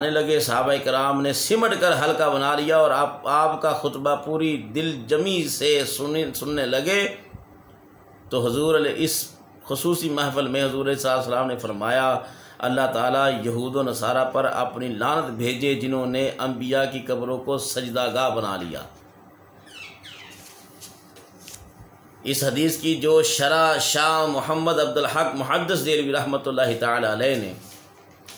आने लगे, सहाबा कराम ने सिमट कर हल्का बना लिया और आपका खुतबा पूरी दिल जमी से सुनने लगे। तो हुजूर इस खुसूसी महफिल में हुजूर सल्लल्लाहु अलैहि वसल्लम ने फरमाया, अल्लाह ताला यहूद व नसारा पर अपनी लानत भेजे जिन्होंने अंबिया की कब्रों को सजदागाह बना लिया। इस हदीस की जो शरह शाह मोहम्मद अब्दुल हक मुहद्दिस देलवी रहमतुल्लाहि ताला अलैह ने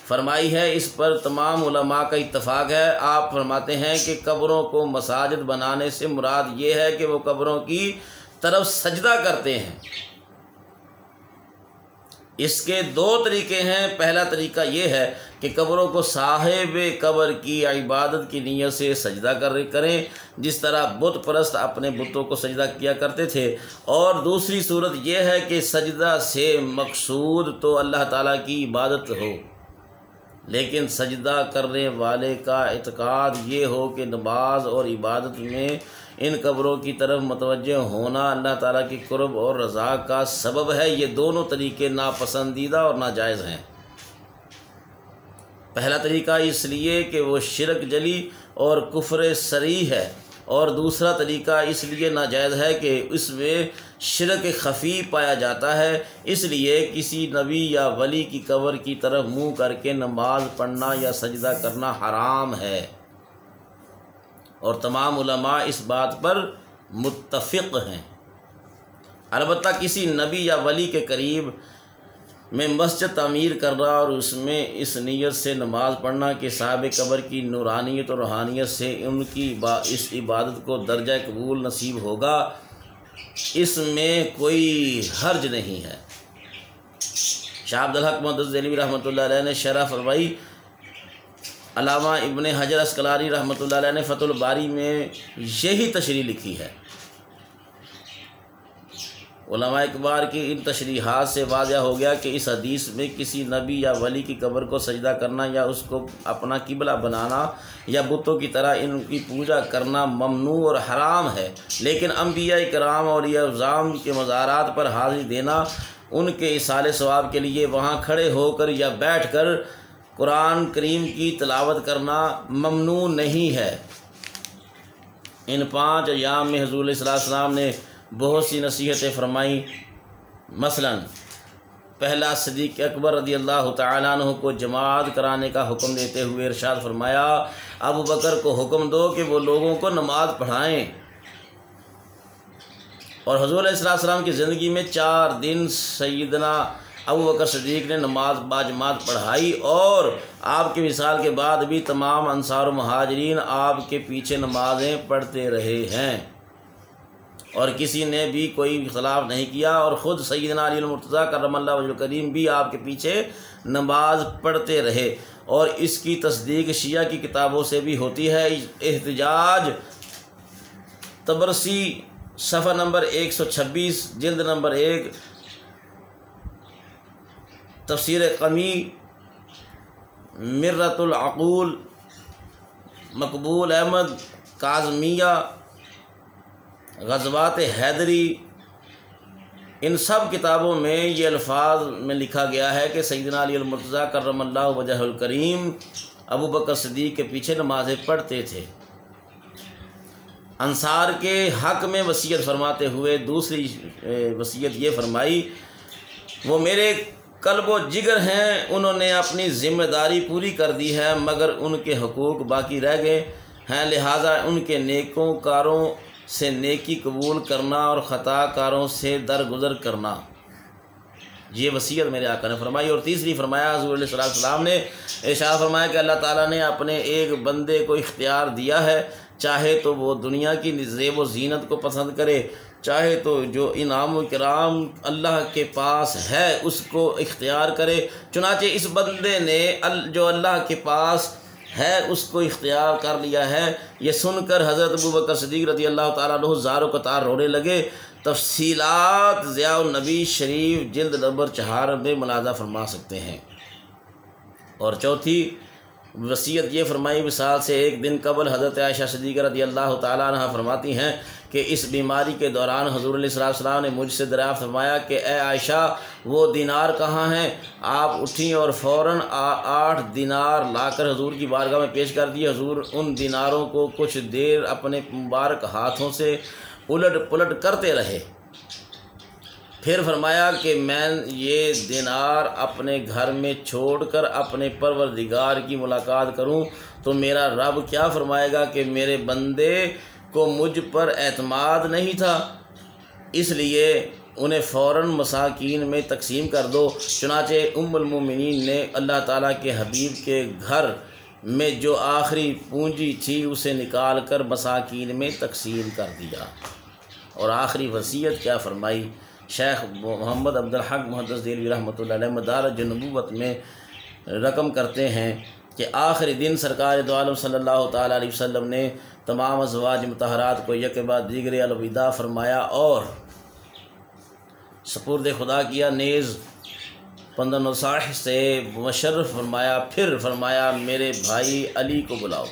फरमाई है, इस पर तमाम उलमा का इत्तफ़ाक़ है। आप फरमाते हैं कि कब्रों को मसाजिद बनाने से मुराद ये है कि वो कब्रों की तरफ सजदा करते हैं। इसके दो तरीके हैं। पहला तरीका ये है कि कब्रों को साहिब कब्र की इबादत की नीयत से सजदा करें, जिस तरह बुत परस्त अपने बुतों को सजदा किया करते थे। और दूसरी सूरत यह है कि सजदा से मकसूद तो अल्लाह ताला की इबादत हो, लेकिन सजदा करने वाले का एतकाद ये हो कि नमाज और इबादत में इन कब्रों की तरफ मुतवज्जे होना अल्लाह ताला की कुर्ब और रज़ा का सबब है। ये दोनों तरीके नापसंदीदा और नाजायज़ हैं। पहला तरीका इसलिए कि वो शिरक जली और कुफ्र सरी है, और दूसरा तरीका इसलिए नाजायज़ है कि इसमें शिरक ख़फ़ी पाया जाता है। इसलिए किसी नबी या वली की कब्र की तरफ मुँह करके नमाज पढ़ना या सजदा करना हराम है, और तमाम उलमा इस बात पर मुत्तफ़िक़ हैं। अलबत्ता किसी नबी या वली के करीब में मस्जिद तामीर करना और उसमें इस नीयत से नमाज पढ़ना कि साहिब कब्र की नूरानियत और रूहानियत से उनकी इस इबादत को दर्जा कबूल नसीब होगा, इसमें कोई हर्ज नहीं है। शाह अब्दुल हक मुहद्दिस देलवी रहमतुल्लाह अलैह ने शरह फरमाई। अल्लामा इब्न हजर अस्कलानी रहमतुल्लाह अलैह ने फतहुल बारी में यही तशरीह लिखी है। उलमा इकबार की इन तशरीहात से वाज़ह हो गया कि इस हदीस में किसी नबी या वली की कब्र को सजदा करना या उसको अपना किबला बनाना या बुतों की तरह इनकी पूजा करना ममनू और हराम है। लेकिन अंबिया इकराम और अज़ाम के मज़ारात पर हाज़िरी देना, उनके इसाले सवाब के लिए वहाँ खड़े होकर या बैठ कर कुरान करीम की तिलावत करना ममनू नहीं है। इन 5 अय्याम में हुज़ूर सल्लल्लाहु अलैहि वसल्लम ने बहुत सी नसीहतें फरमाई। मसलन पहला, सिद्दीक़ अकबर रज़ी अल्लाह तआला अन्हु को जमात कराने का हुक्म देते हुए इरशाद फरमाया, अबू बकर को हुक्म दो कि वो लोगों को नमाज पढ़ाएं। और हुज़ूर सल्लल्लाहु अलैहि वसल्लम की ज़िंदगी में 4 दिन सैयदना अबू बकर सिद्दीक़ ने नमाज बाजमात पढ़ाई, और आपके विसाल के बाद भी तमाम अंसार व मुहाजिरीन आपके पीछे नमाज़ें पढ़ते रहे हैं और किसी ने भी कोई खिलाफ नहीं किया। और ख़ुद सैयदना अली मुर्तज़ा करमल्लाहु वजहुल करीम भी आपके पीछे नमाज पढ़ते रहे, और इसकी तस्दीक शिया की किताबों से भी होती है। एहतिजाज तबरसी सफ़ा नंबर 126 जिल्द नंबर 1, तफसीर कमी मिर्रतुल अक़ूल मकबूल अहमद काज़मिया ग़ज़वात हैदरी, इन सब किताबों में ये अल्फाज में लिखा गया है कि सैयदना अली मुर्तज़ा करमल्लाहु वजहुल करीम अबू बकर सिद्दीक़ के पीछे नमाज़ें पढ़ते थे। अंसार के हक़ में वसीयत फरमाते हुए दूसरी वसीयत ये फरमाई, वो मेरे कल्बो जिगर हैं, उन्होंने अपनी ज़िम्मेदारी पूरी कर दी है, मगर उनके हकूक़ बाकी रह गए हैं, लिहाजा उनके नेकोकारों से नेकी कबूल करना और ख़ताकारों से दरगुज़र करना, ये वसीयत मेरे आका ने फरमाई। और तीसरी फरमाया, हुज़ूर सल्लल्लाहु अलैहि वसल्लम ने इरशाद फरमाया कि अल्लाह ताला ने अपने एक बंदे को इख्तियार दिया है, चाहे तो वो दुनिया की ज़ेब व ज़ीनत को पसंद करे, चाहे तो जो इनाम व इकराम अल्लाह के पास है उसको इख्तियार करे। चुनाचे इस बंदे ने जो अल्लाह के पास है उसको इख्तियार कर लिया है। ये सुनकर हज़रत अबू बकर सिद्दीक़ रज़ी अल्लाह ताला अन्हु ज़ारो कतार रोने लगे। तफ़सीलात ज़ियाउन नबी शरीफ जिल्द नंबर 4 में मुलाज़ा फरमा सकते हैं। और चौथी, वसीयत ये फरमाई विसाल से एक दिन कबल हज़रत आयशा सिद्दीक़ा रज़ियल्लाहु ताला अन्हा फरमाती हैं कि इस बीमारी के दौरान हुज़ूर अलैहि सलाम ने मुझसे दरियाफ़्त फरमाया कि ए आयशा वो दिनार कहाँ हैं। आप उठी और फ़ौरन 8 दिनार लाकर हुज़ूर की बारगाह में पेश कर दिए। हुज़ूर उन दिनारों को कुछ देर अपने मुबारक हाथों से उलट पुलट करते रहे। फिर फरमाया कि मैं ये दिनार अपने घर में छोड़कर अपने परवरदिगार की मुलाकात करूं तो मेरा रब क्या फरमाएगा कि मेरे बंदे को मुझ पर एतमाद नहीं था, इसलिए उन्हें फ़ौरन मसाकीन में तकसीम कर दो। चुनाचे उम्मुल मोमिनीन ने अल्लाह ताला के हबीब के घर में जो आखिरी पूंजी थी उसे निकाल कर मसाकीन में तकसीम कर दिया। और आखिरी वसीयत क्या फरमाई, शेख मोहम्मद अब्दुल हक मुहद्दिस देलवी रहमतुल्लाह अलैह मदारिज नबूवत में रकम करते हैं कि आखिरी दिन सरकार दो आलम सल्लल्लाहु ताला अलैहि वसल्लम ने तमाम अज़वाज मुतहरात को एक के बाद दीगरे अलविदा फरमाया और सपुर्द खुदा किया। नेज़ 15 साह से मुशर्रफ फरमाया। फिर फरमाया मेरे भाई अली को बुलाओ।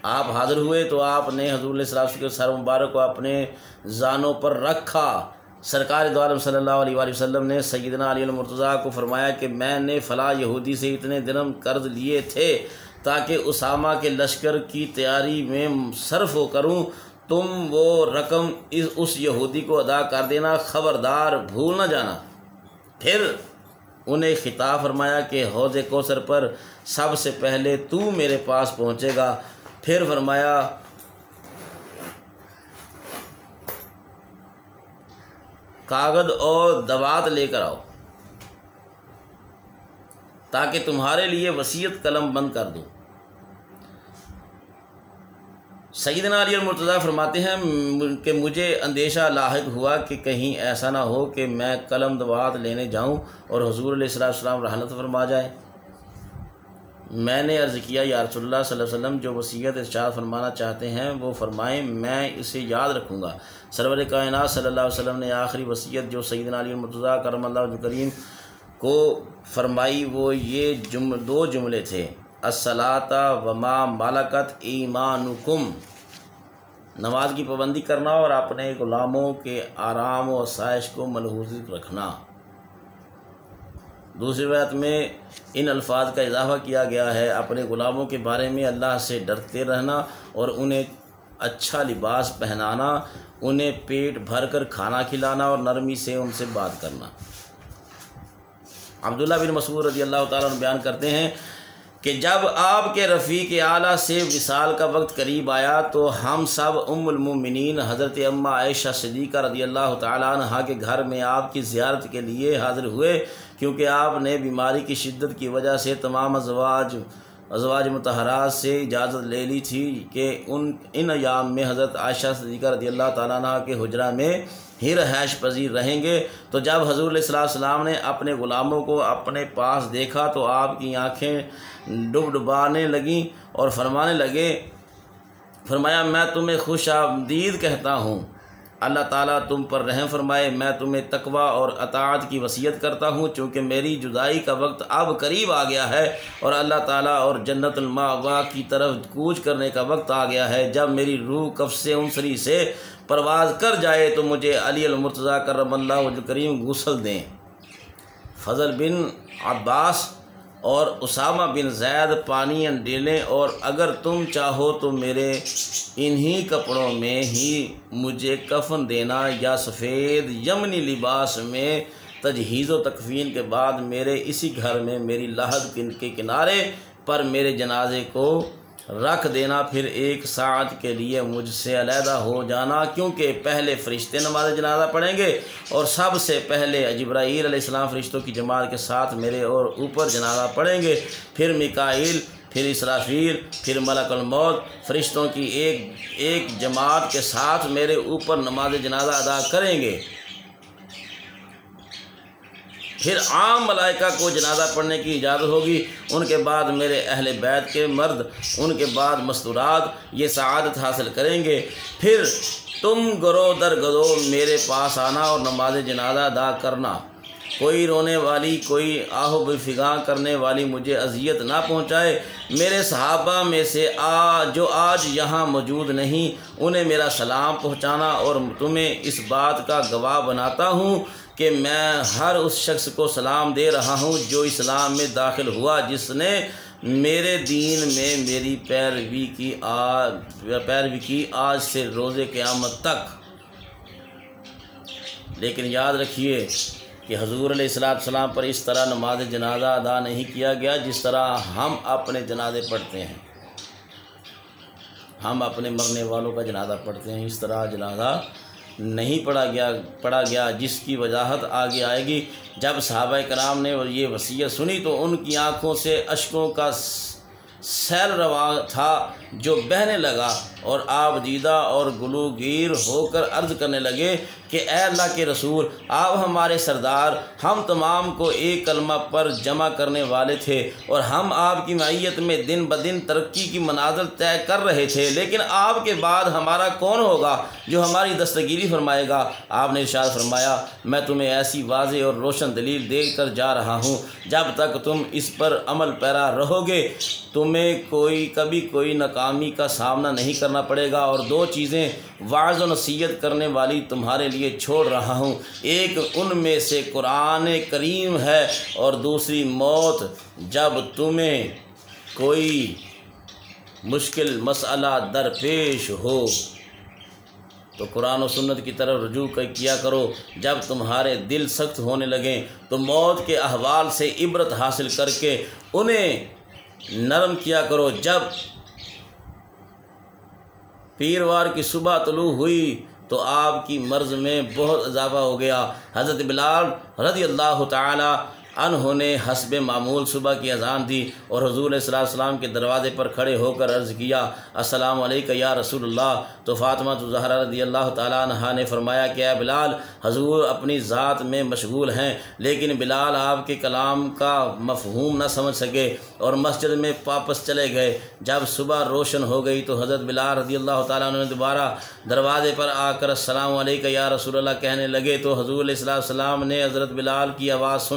आप हाज़िर हुए तो आपने हुज़ूर सल्लल्लाहु के सर मुबारक को अपने जानों पर रखा। सरकार दो आलम सल्लल्लाहु अलैहि वसल्लम ने सैयदना अली मुर्तज़ा को फरमाया कि मैंने फ़ला यहूदी से इतने दिरहम कर्ज लिए थे ताकि उसामा के लश्कर की तैयारी में सर्फ करूं, तुम वो रकम उस यहूदी को अदा कर देना, ख़बरदार भूल न जाना। फिर उन्हें खिताब फरमाया कि हौज़ कौसर पर सबसे पहले तू मेरे पास पहुँचेगा। फिर फरमाया कागज़ और दवात लेकर आओ ताकि तुम्हारे लिए वसीयत कलम बंद कर दूँ। सैयदना अली मुर्तज़ा फरमाते हैं कि मुझे अंदेशा लाहिक हुआ कि कहीं ऐसा ना हो कि मैं कलम दवात लेने जाऊं और हुज़ूर अलैहिस्सलाम रहमत फरमा जाए। मैंने अर्ज़ किया या रसूलुल्लाह सल्लल्लाहु अलैहि वसल्लम जो वसीयत इरशाद फरमाना चाहते हैं वो फरमाएं, मैं इसे याद रखूँगा। सरवर कायनात सल्लल्लाहु अलैहि वसल्लम ने आखिरी वसीयत जो सैयदना अली मुर्तज़ा करमल्लाहु वजहहु करीम को फरमाई वो ये 2 जुमले थे, अस्सलाता वमा मलकत ईमानुकुम, नमाज की पाबंदी करना और अपने ग़ुलामों के आराम और आसाइश को मलहूज़ रखना। दूसरी बात में इन अल्फाज का इजाफ़ा किया गया है, अपने ग़ुलामों के बारे में अल्लाह से डरते रहना और उन्हें अच्छा लिबास पहनाना, उन्हें पेट भर कर खाना खिलाना और नरमी से उनसे बात करना। अब्दुल्लाह बिन मसूद रज़ियल्लाहु ताला अन्हु बयान करते हैं कि जब आपके रफ़ीक़ आला से विसाल का वक्त करीब आया तो हम सब उम्मुल मोमिनीन हज़रत अम्मा आयशा सिद्दीक़ा रज़ियल्लाहु ताला अन्हा के घर में आपकी ज़ियारत के लिए हाज़िर हुए, क्योंकि आपने बीमारी की शिद्दत की वजह से तमाम अज़वाज मुतहरात से इजाज़त ले ली थी कि इन अयाम में हज़रत आयशा सिद्दीक़ा रज़ियल्लाहु ताला अन्हा के हुजरा में ही रहायश पजीर रहेंगे। तो जब हुज़ूर अलैहि सलाम ने अपने ग़ुलामों को अपने पास देखा तो आपकी आँखें डुबडुबाने लगीं और फरमाने लगे, फरमाया मैं तुम्हें खुश आमदीद कहता हूँ, अल्लाह ताला तुम पर रहम फरमाए। मैं तुम्हें तकवा और अताअत की वसीयत करता हूँ चूँकि मेरी जुदाई का वक्त अब करीब आ गया है और अल्लाह ताला और जन्नतुल मावा की तरफ कूच करने का वक्त आ गया है। जब मेरी रूह कफ़्स उनसरी से परवाज़ कर जाए तो मुझे अली मुर्तज़ा करमल्लाहु वजहहु करीम गुस्ल दें। फ़ज़ल बिन अब्बास और उसामा बिन ज़ैद पानी अंडेलें और अगर तुम चाहो तो मेरे इन्हीं कपड़ों में ही मुझे कफ़न देना या सफ़ेद यमनी लिबास में तजहीज़ व तकफ़ीन के बाद मेरे इसी घर में मेरी लहद के किनारे पर मेरे जनाजे को रख देना, फिर 1 साअत के लिए मुझसे अलहदा हो जाना, क्योंकि पहले फ़रिश्ते नमाज जनाजा पढ़ेंगे और सबसे पहले जिब्राईल अलैहिस्सलाम फ़रिश्तों की जमात के साथ मेरे और ऊपर जनाजा पढ़ेंगे, फिर मिकाईल, फिर इसराफील, फिर मलकुल मौत फ़रिश्तों की एक जमात के साथ मेरे ऊपर नमाज जनाजा अदा करेंगे। फिर आम मलाइका को जनाजा पढ़ने की इजाज़त होगी, उनके बाद मेरे अहले बैत के मर्द, उनके बाद मस्तूरात ये सआदत हासिल करेंगे। फिर तुम गरो दर गरो मेरे पास आना और नमाज जनाजा अदा करना। कोई रोने वाली, कोई आहो बेफिगां करने वाली मुझे अजियत ना पहुँचाए। मेरे सहाबा में से जो आज यहाँ मौजूद नहीं, उन्हें मेरा सलाम पहुँचाना, और तुम्हें इस बात का गवाह बनाता हूँ कि मैं हर उस शख्स को सलाम दे रहा हूँ जो इस्लाम में दाखिल हुआ, जिसने मेरे दीन में मेरी पैरवी की आज से रोज़े क़यामत तक। लेकिन याद रखिए कि हुज़ूर अलैहिस्सलाम पर इस तरह नमाज जनाजा अदा नहीं किया गया जिस तरह हम अपने जनाजे पढ़ते हैं। हम अपने मरने वालों का जनाजा पढ़ते हैं, इस तरह जनाजा नहीं पढ़ा गया जिसकी वजाहत आगे आएगी। जब सहाबा कराम ने ये वसीयत सुनी तो उनकी आँखों से अश्कों का सैल रवा था जो बहने लगा, और आप दीदा और गुलूगीर होकर अर्ज़ करने लगे कि ए अल्लाह के रसूल, आप हमारे सरदार, हम तमाम को एक कलमा पर जमा करने वाले थे और हम आपकी मैयत में दिन ब दिन तरक्की की मनाज़िल तय कर रहे थे, लेकिन आपके बाद हमारा कौन होगा जो हमारी दस्तगीरी फरमाएगा। आपने इरशाद फरमाया, मैं तुम्हें ऐसी वाज़े और रोशन दलील दे कर जा रहा हूँ, जब तक तुम इस पर अमल पैरा रहोगे तुम्हें कभी कोई नाकामी का सामना नहीं करना पड़ेगा। और दो चीज़ें वाज़ और नसीहत करने वाली तुम्हारे लिए छोड़ रहा हूँ, एक उनमें से कुरान करीम है और दूसरी मौत। जब तुम्हें कोई मुश्किल मसला दरपेश हो तो कुरान और सुन्नत की तरफ रुजू किया करो। जब तुम्हारे दिल सख्त होने लगें तो मौत के अहवाल से इबरत हासिल करके उन्हें नरम किया करो। जब पीरवार की सुबह तुलू हुई तो आपकी मर्ज़ में बहुत इजाफा हो गया। हज़रत बिलाल रज़ी अल्लाह ताला अन्हो ने हस्ब मामूल सुबह की अज़ान दी और हुज़ूर सल्लल्लाहु के दरवाज़े पर खड़े होकर अर्ज़ किया, अस्सलामु अलैका या रसूलल्लाह। तो फ़ातिमा ज़हरा रज़ी अल्लाह ताला अन्हा ने फरमाया कि ए बिलाल, हुज़ूर अपनी ज़ात में मशगूल हैं। लेकिन बिलाल आपके कलाम का मफ़हूम न समझ सके और मस्जिद में वापस चले गए। जब सुबह रोशन हो गई तो हज़रत बिलाल रज़ी अल्लाह ताला ने दोबारा दरवाज़े पर आकर अस्सलामु अलैका या रसूलल्लाह कहने लगे तो हुज़ूर सल्लल्लाहु अलैहि वसल्लम ने हज़रत बिलाल की आवाज़ सुन